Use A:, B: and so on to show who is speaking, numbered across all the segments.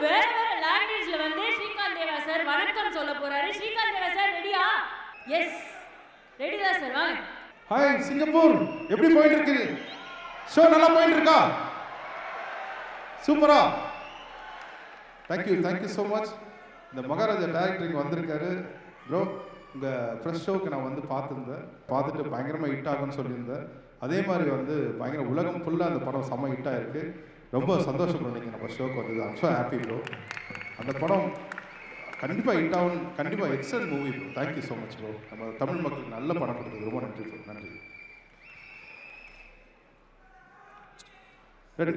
A: வேற வேற லாங்குவேஜ்ல வந்து ஸ்ரீகாந்த் தேவா சார் வணக்கம் சொல்ல போறாரு. ஸ்ரீகாந்த் தேவா சார் ரெடியா? எஸ் ரெடி தான் சார். வாங்க.
B: ஹாய் சிங்கப்பூர், எப்படி போயிட்டு இருக்கு? ஷோ நல்லா போயிட்டு இருக்கா? சூப்பரா. Thank you so much. இந்த மகாராஜா டைரக்டரிங் வந்திருக்காரு ப்ரோ. உங்கள் ஃப்ரெஷ் ஷோக்கு நான் வந்து பார்த்துட்டு பயங்கரமாக ஹிட் ஆகும்னு சொல்லியிருந்தேன். அதே மாதிரி வந்து பயங்கர உலகம் ஃபுல்லாக அந்த படம் செம்ம ஹிட்டாக இருக்குது. ரொம்ப சந்தோஷப்படுறோம் நீங்கள் நம்ம ஷோக்கு வந்தது. I'm so happy bro. அந்த படம் கண்டிப்பாக ஹிட் ஆகும். கண்டிப்பாக excellent movie bro. Thank you so much bro. நம்ம தமிழ் மக்களுக்கு நல்ல படம் கொடுத்தது ரொம்ப நன்றி ப்ரோ. நன்றி. ரெடி.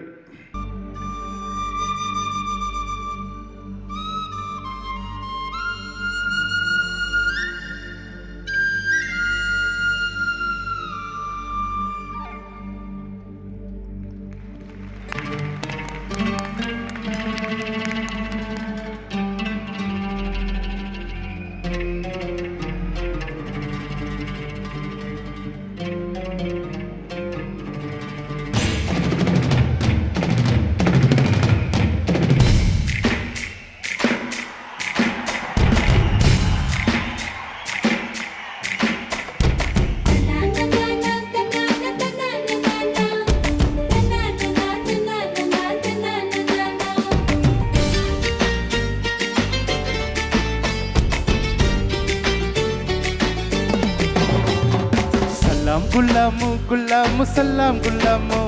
C: குல்லாமு குல்லாமு சல்லாம் குல்லாமு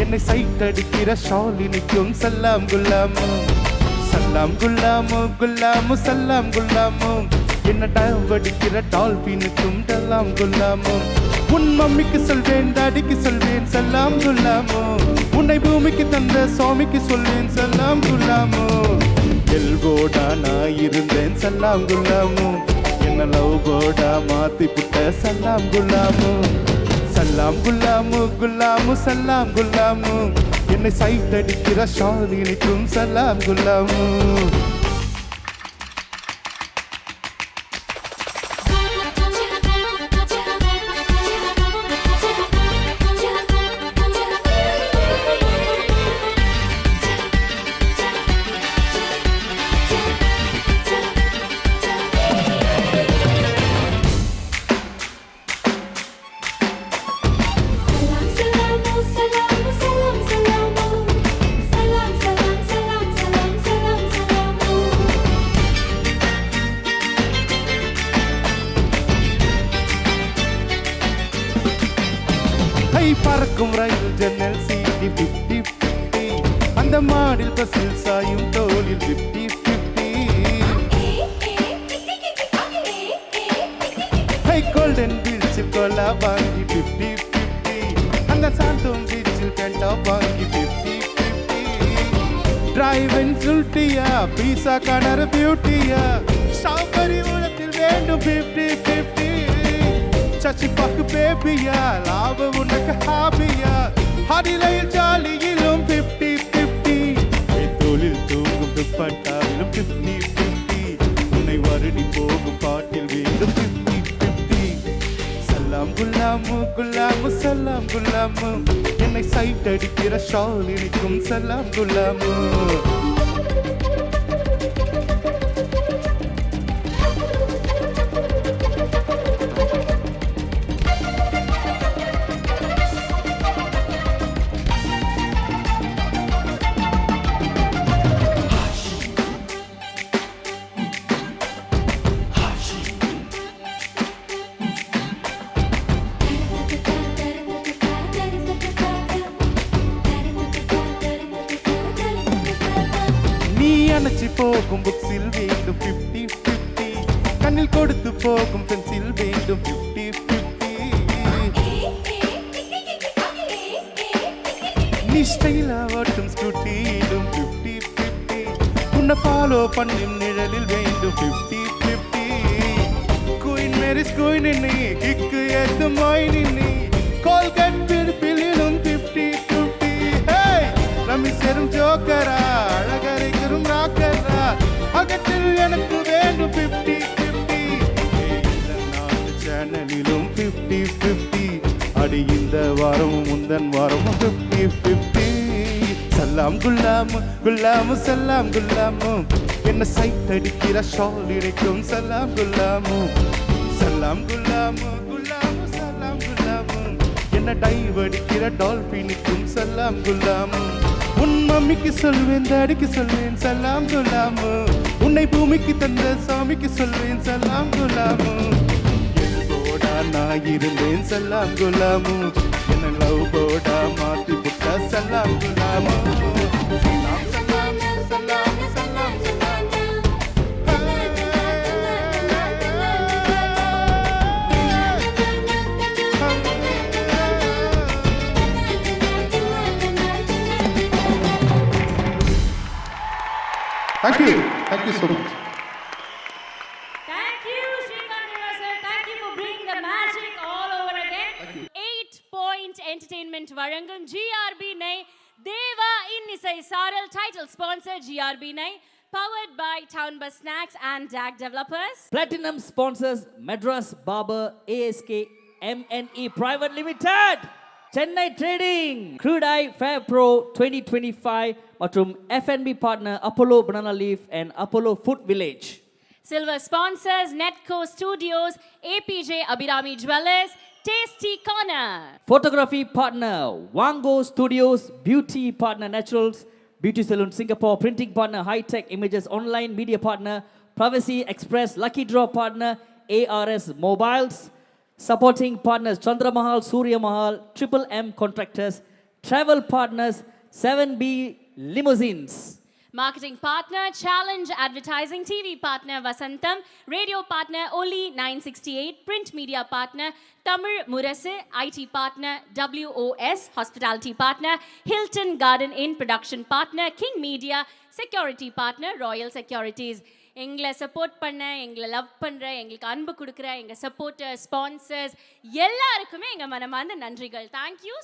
C: என்னை சைட் அடிக்கிற ஷாலினிக்கும் சல்லாம் குல்லாமு சல்லாம் குல்லாமு குல்லாமு சல்லாம் குல்லாமு என்ன டாவ் அடிக்கிற டால்பினுக்கும் டல்லாம் குல்லாமு உன் மம்மிக்கு சொல்வேன் டாடிக்கு சொல்வேன் சல்லாம் குல்லாமு உன்னை பூமிக்கு தந்த சுவாமிக்கு சொல்வேன் சல்லாம் குல்லாமு எல்போடா நான் இருந்தேன் சல்லாம் குல்லாமு என்ன லவ் போடா மாத்தி புட்ட சல்லாம் குல்லாமு சல்லாம் குல்லாமு குல்லாமு சல்லாம் குல்லாமு என்னை சைட் அடிக்கிற ஷாலினிக்கும் சல்லாம் குல்லாமு. பறக்கும் ரயில் ஜன்னல் சீடி 50-50 அந்த மாடில் பஸ்ஸில் சாயும் தோளில் 50-50 கோல்டன் பீச்சில் கோலா வாங்கி 50-50 அந்த சாந்தோம் பீச்சில் கண்டா வாங்கி 50-50 டிரைவன் சுல்ட்டியா பீசா கடற பியூட்டியா ஸ்ட்ராபெரி உலகத்தில் வேண்டும் 50-50 சச்சி பாக்கு பேபியா லாப உனக்கு ஹாபியா ஹடிலையில் ஜாலியிலும் 50-50 தோளில் தூங்கும் துப்பட்டாவிலும் 50-50 உன்னை வருடி போகும் பாட்டில் வேண்டும் 50-50 சல்லாம் குல்லாமு குல்லாமு சல்லாம் குல்லாமு என்னை சைட் அடிக்கிற ஷாலினிக்கும் சல்லாம் குல்லாமு. அணைச்சி போகும் புக்ஸில் வேண்டும் 50-50 கண்ணில் கொடுத்து போகும் பென்சில் வேண்டும் 50-50 நீ ஸ்டைலா ஓட்டும் ஸ்கூட்டியிலும் 50-50 உன்னை ஃபாலோ பண்ணும் நிழலில் வேண்டும் 50-50 குயின் மேரிஸ் குயின் நீ கிக்கு எது மாய் நீ கோல்கட் பிடிப்பிலும் 50-50 ரமி சேரும் ஜோக்கரா அழகரைக்கும் ராக்கரா அகத்தில் எனக்கு வேண்டும் 50-50 சேனலிலும் 50-50 அடி இந்த வாரமும் முந்தன் வாரமும் 50-50 சல்லாம் குல்லாமு குல்லாமு சல்லாம் குல்லாமு என்ன சைட் அடிக்கிற ஷால் இணைக்கும் சல்லாம் குல்லாமு சல்லாம் குல்லாமு குல்லாமு சல்லாம் குல்லாமு என்ன டைவ் அடிக்கிற டால்பினுக்கும் சல்லாம் குல்லாமு உன் மம்மிக்கு சொல்வேன் டாடிக்கு சொல்வேன் சல்லாம் குல்லாமு உன்னை பூமிக்கு தந்த சாமிக்கு சொல்வேன் சல்லாம் குல்லாமு எல்போடா நான் இருந்தேன் சல்லாம் குல்லாமு என்ன லவ் போடா மாத்தி புட்டா சல்லாம் குல்லாமு சல்லாம் சல்லாம் சல்லாம் சல்லாம்
B: Thank you so much.
A: Thank you, Srikanth Deva sir. Thank you for bringing the magic all over again. 8-point entertainment வழங்கும் GRB Nay Deva Innisai Saral title sponsor GRB Nay powered by Town Bus Snacks and DAG Developers.
D: Platinum sponsors Madras Barber ASK MNE Private Limited, Chennai Trading, Crude Eye Fair Pro 2025 மற்றும் FNB partner Apollo Banana Leaf and Apollo Food Village.
A: Silver sponsors Netco Studios, APJ Abhirami Jewelers, Tasty Corner.
D: Photography partner Wango Studios, Beauty partner Naturals, Beauty Salon Singapore, Printing partner High Tech Images Online, Media partner Privacy Express, Lucky Draw partner ARS Mobiles, supporting partners Chandra Mahal, Surya Mahal, Triple M Contractors, travel partners 7B Limousines.
A: Marketing partner Challenge Advertising, TV partner Vasantham, radio partner Oli 968, print media partner Tamil Murasu, IT partner WOS, hospitality partner Hilton Garden Inn, production partner King Media, security partner Royal Securities. எங்களை support பண்ண, எங்களை love பண்ணுற, எங்களுக்கு அன்பு கொடுக்குற எங்கள் supporter, sponsors எல்லாருக்குமே எங்கள் மனமார்ந்த நன்றிகள். தேங்க்யூ